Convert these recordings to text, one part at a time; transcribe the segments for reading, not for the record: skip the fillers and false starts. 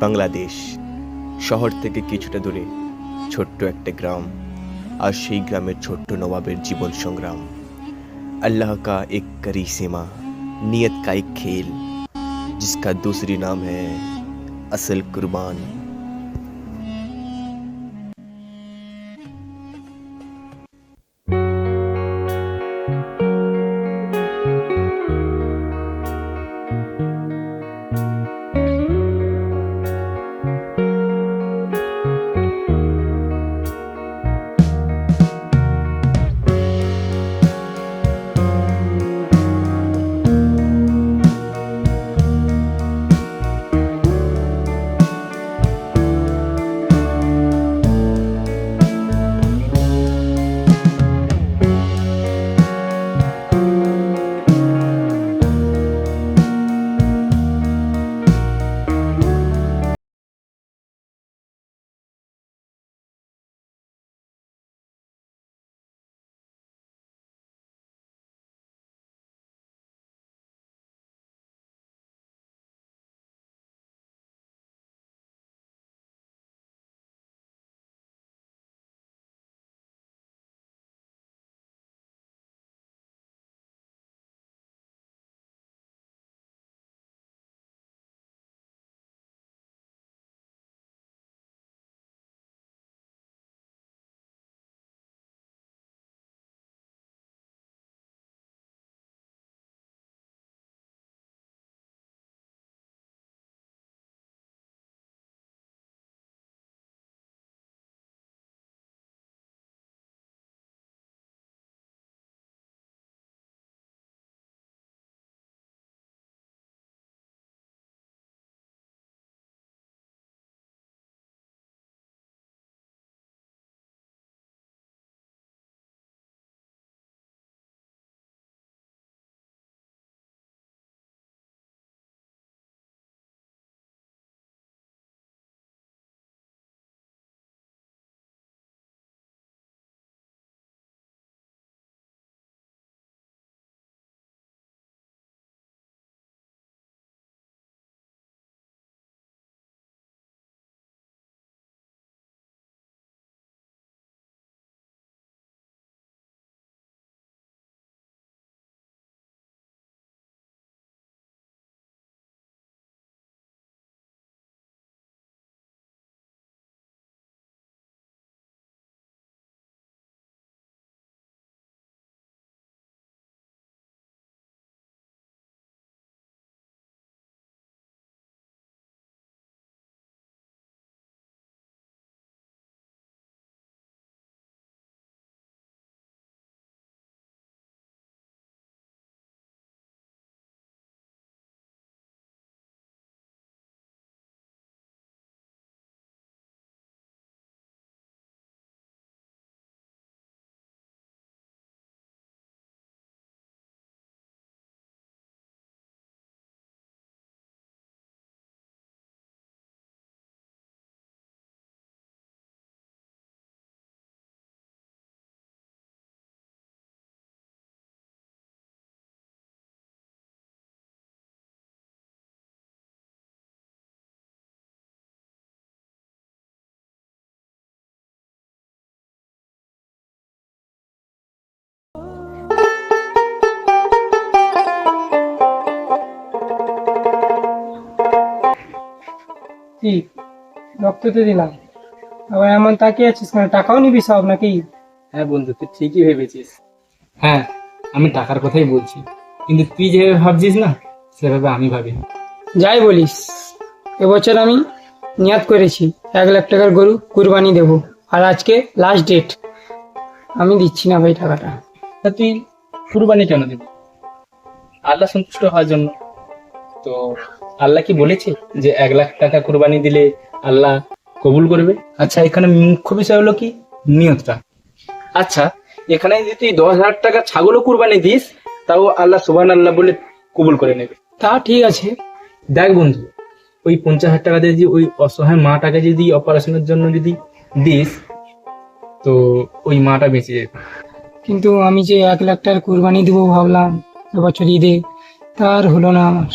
বাংলাদেশ শহর থেকে কিছুটা দূরে ছোট্ট একটা গ্রাম, আর সেই গ্রামের ছোট্ট নবাবের জীবন সংগ্রাম। अल्लाह का एक करिश्मा, नियत का एक खेल, जिसका दूसरी नाम है असल कुर्बान। কি রক্ত তো দিলাম, আবার এমন তাকিয়ে আছিস কেন? টাকাও নিবি সব নাকি? হ্যাঁ বন্ধু, তুই ঠিকই ভেবেছিস। হ্যাঁ, আমি টাকার কথাই বলছি, কিন্তু তুই যেভাবে ভাবছিস না সেভাবে আমি ভাবি না। যাই বলিস, এবছর আমি নিয়াত করেছি 1 লাখ টাকার গরু কুরবানি দেব, আর আজকে লাস্ট ডেট। আমি দিচ্ছি না ভাই টাকাটা। তা তুই কুরবানি কেন দিবি? আল্লাহ সন্তুষ্ট হওয়ার জন্য। তো আল্লাহ কি বলেছে যে 1 লাখ টাকা কুরবানি দিলে আল্লাহ কবুল করবে? আচ্ছা, এখানে মুখ্য বিষয় হলো কি নিয়তটা। আচ্ছা, এখানে যদি তুই 10,000 টাকা ছাগলও কুরবানি দিস, তাও আল্লাহ সুবহানাল্লাহ বলে কবুল করে নেবে। তা ঠিক আছে, দেখ বন্ধু, ওই 50,000 টাকা দিয়ে যদি ওই অসহায় মাটাকে যদি অপারেশনের জন্য যদি দিস, তো ওই মাটা বেঁচে যাবে। কিন্তু আমি যে 1 লাখ টাকার কুরবানি দেবো ভাবলাম এবছর ঈদে, তার হলো না আমার।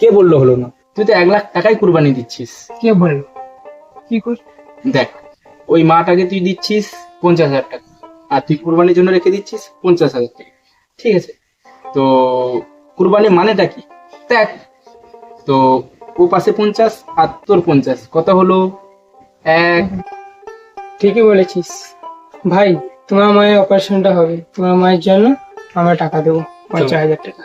কে বললো হলো না? তুই তো 1 লাখ টাকাই কুরবানি দিচ্ছিস। কে বললো? কি কর? দেখ, ওই মাটাকে তুই দিচ্ছিস 50,000 টাকা, আর তুই কুরবানির জন্য রেখে দিচ্ছিস 50,000 টাকা। ঠিক আছে, তো কুরবানি মানেটা কি দেখ। তো ও পাশে 50 আর তোর 50, কত হলো? 1। ঠিকই বলেছিস ভাই। তোমার মায়ের অপারেশনটা হবে, তোমার মায়ের জন্য আমরা টাকা দেবো 50,000 টাকা।